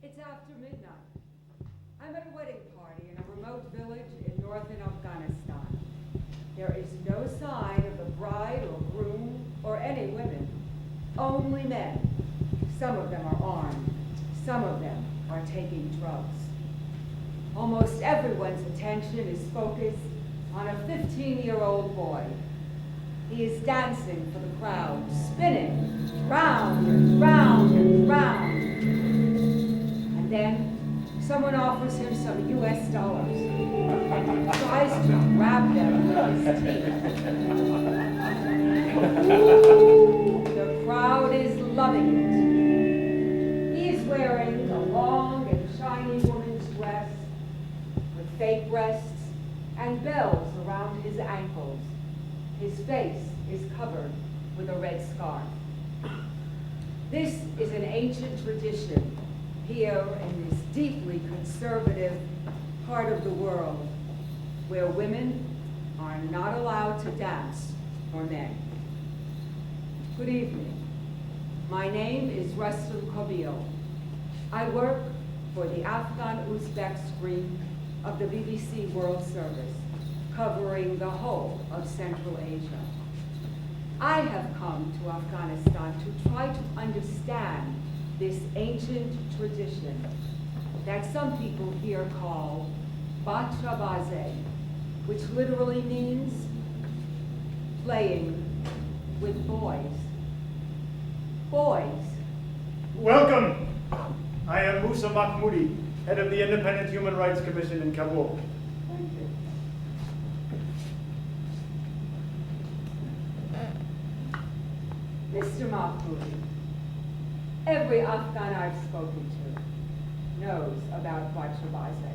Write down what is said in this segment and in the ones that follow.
It's after midnight. I'm at a wedding party in a remote village in northern Afghanistan. There is no sign of the bride or groom or any women, only men. Some of them are armed. Some of them are taking drugs. Almost everyone's attention is focused on a 15-year-old boy. He is dancing for the crowd, spinning round and round and round. And then someone offers him some US dollars and he tries to grab them with his teeth. The crowd is loving it. He is wearing a long and shiny woman's dress with fake breasts and bells around his ankles. His face is covered with a red scarf. This is an ancient tradition here in this deeply conservative part of the world where women are not allowed to dance for men. Good evening. My name is Rustam Qobil. I work for the Afghan Uzbek screen of the BBC World Service, covering the whole of Central Asia. I have come to Afghanistan to try to understand this ancient tradition that some people here call Bachabaze, which literally means playing with boys. Boys. Welcome. I am Musa Mahmoudi, head of the Independent Human Rights Commission in Kabul. Thank you. Mr. Mahmoudi, every Afghan I've spoken to knows about Bachebaze.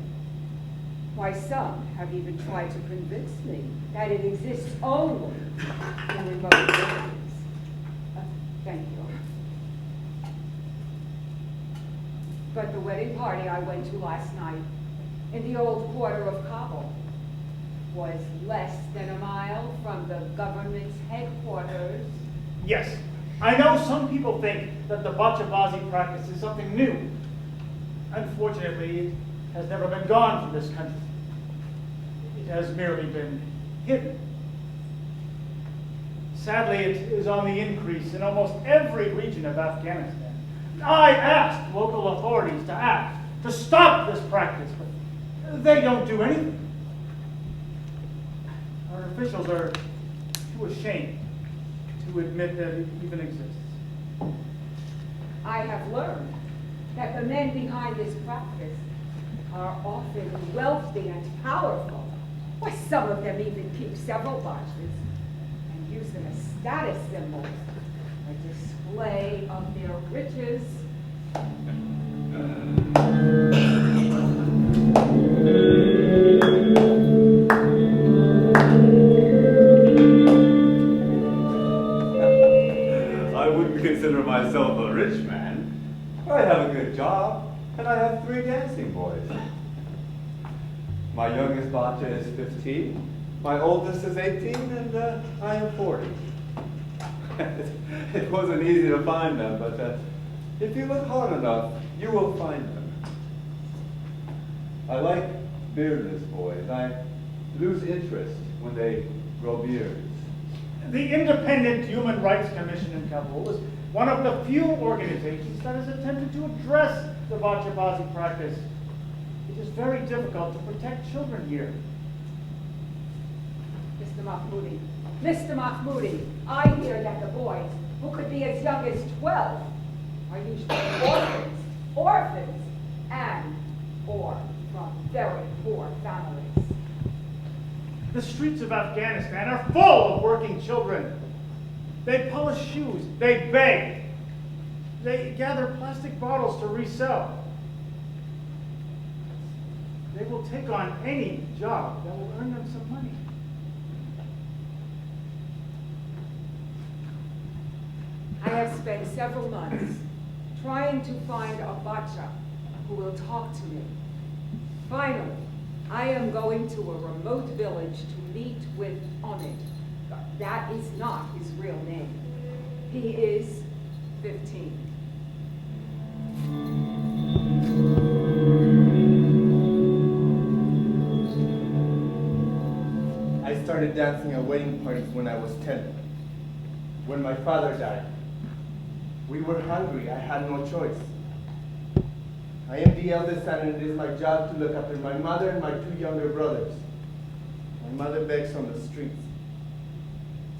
Why, some have even tried to convince me that it exists only in remote villages. Thank you. But the wedding party I went to last night in the old quarter of Kabul was less than a mile from the government's headquarters. Yes, I know some people think that the Bacha Bazi practice is something new. Unfortunately, it has never been gone from this country. It has merely been hidden. Sadly, it is on the increase in almost every region of Afghanistan. I asked local authorities to act, to stop this practice, but they don't do anything. Our officials are too ashamed to admit that it even exists. I have learned that the men behind this practice are often wealthy and powerful. Why, some of them even keep several bachas and use them as status symbols, a display of their riches. I wouldn't consider myself a rich man. I have a good job, and I have 3 dancing boys. My youngest Bacha is 15, my oldest is 18, and I am 40. It wasn't easy to find them, but if you look hard enough, you will find them. I like beardless boys. I lose interest when they grow beards. The Independent Human Rights Commission in Kabul is one of the few organizations that has attempted to address the Bacha Bazi practice. It is very difficult to protect children here. Mr. Mahmoudi, I hear that the boys, who could be as young as 12, are usually orphans, or from very poor families. The streets of Afghanistan are full of working children. They polish shoes, they beg, they gather plastic bottles to resell. They will take on any job that will earn them some money. I have spent several months trying to find a bacha who will talk to me. Finally, I am going to a remote village to meet with Omid. That is not his real name. He is 15. I started dancing at wedding parties when I was 10. When my father died, we were hungry. I had no choice. I am the eldest son, and it is my job to look after my mother and my 2 younger brothers. My mother begs on the streets.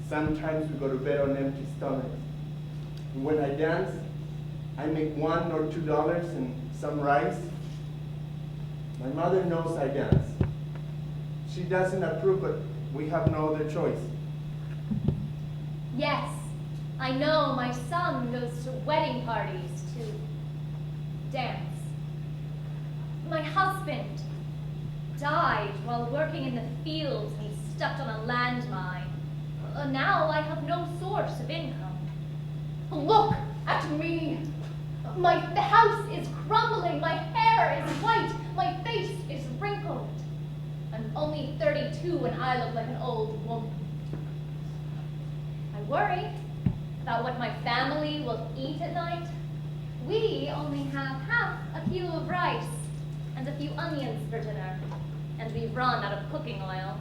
Sometimes we go to bed on empty stomachs. And when I dance, I make $1 or $2 and some rice. My mother knows I dance. She doesn't approve, but we have no other choice. Yes, I know my son goes to wedding parties to dance. My husband died while working in the fields and he stepped on a landmine. Now I have no source of income. Look at me. The house is crumbling, my hair is white, my face is wrinkled. I'm only 32 and I look like an old woman. I worry about what my family will eat at night. We only have half a kilo of rice and a few onions for dinner, and we've run out of cooking oil.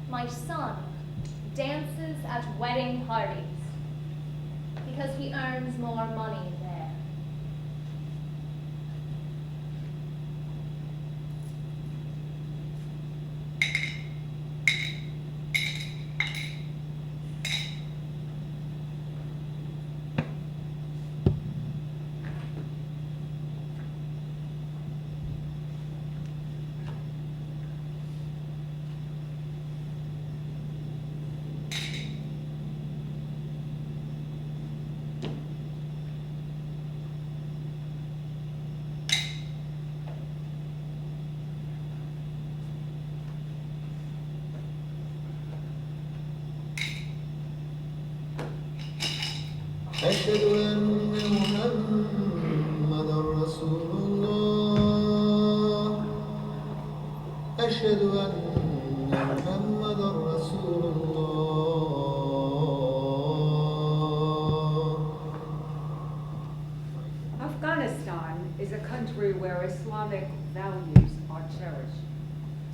My son dances at wedding parties because he earns more money there. أشهد أن محمدا رسول الله أشهد أن محمدا رسول الله. Afghanistan is a country where Islamic values are cherished.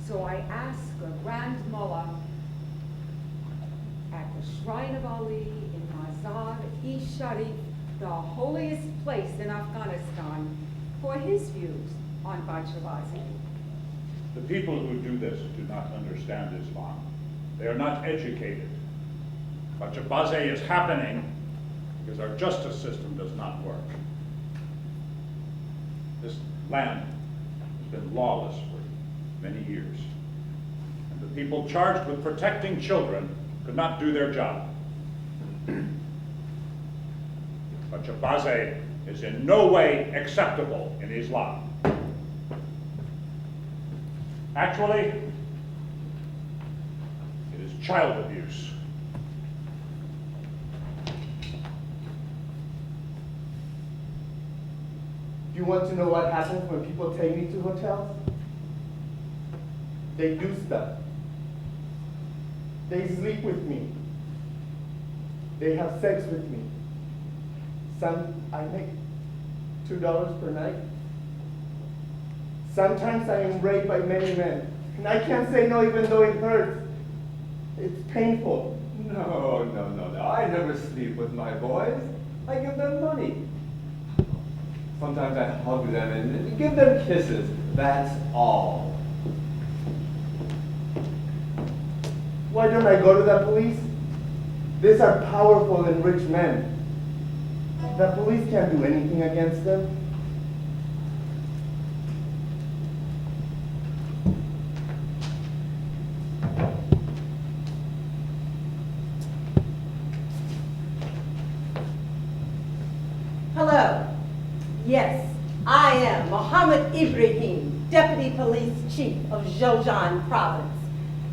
So I ask a grand mullah at the Shrine of Ali in Mazar-e-Sharif, the holiest place in Afghanistan, for his views on Bachebaze. The people who do this do not understand Islam. They are not educated. Bachabaze is happening because our justice system does not work. This land has been lawless for many years. And the people charged with protecting children could not do their job. Bachabaze is in no way acceptable in Islam. Actually, it is child abuse. You want to know what happens when people take me to hotels? They do stuff. They sleep with me. They have sex with me. I make $2 per night. Sometimes I am raped by many men, and I can't say no even though it hurts. It's painful. No, no, no, no. I never sleep with my boys. I give them money. Sometimes I hug them and give them kisses. That's all. Why don't I go to the police? These are powerful and rich men. The police can't do anything against them. Hello. Yes, I am Mohammed Ibrahim, Deputy Police Chief of Zhojiang Province.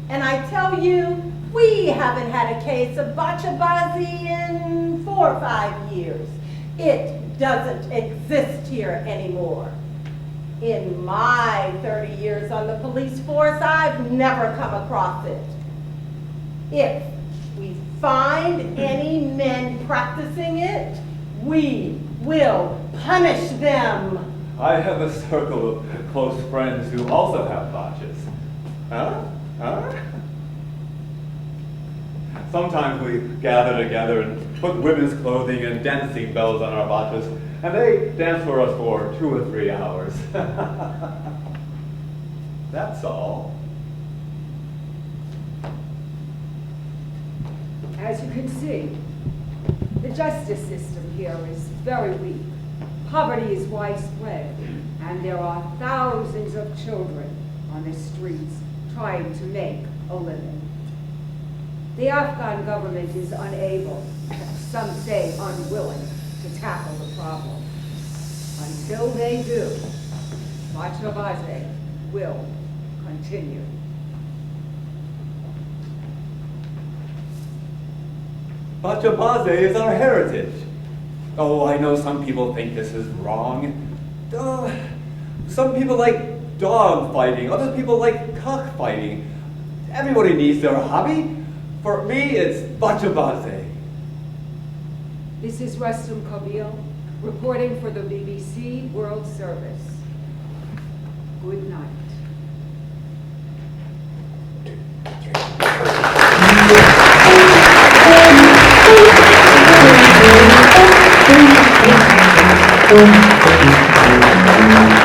And I tell you, we haven't had a case of Bacha Bazi in 4 or 5 years. It doesn't exist here anymore. In my 30 years on the police force, I've never come across it. If we find any men practicing it, we will punish them. I have a circle of close friends who also have botches. Huh? Huh? Sometimes we gather together and put women's clothing and dancing bells on our botches, and they dance for us for 2 or 3 hours. That's all. As you can see, the justice system here is very weak. Poverty is widespread, and there are thousands of children on the streets trying to make a living. The Afghan government is unable, some say unwilling, to tackle the problem. Until they do, Bachebaze will continue. Bachabaze is our heritage. Oh, I know some people think this is wrong. Some people like dog fighting, other people like cockfighting. Everybody needs their hobby. For me, it's Bachabaze. This is Rustam Qobil, reporting for the BBC World Service. Good night.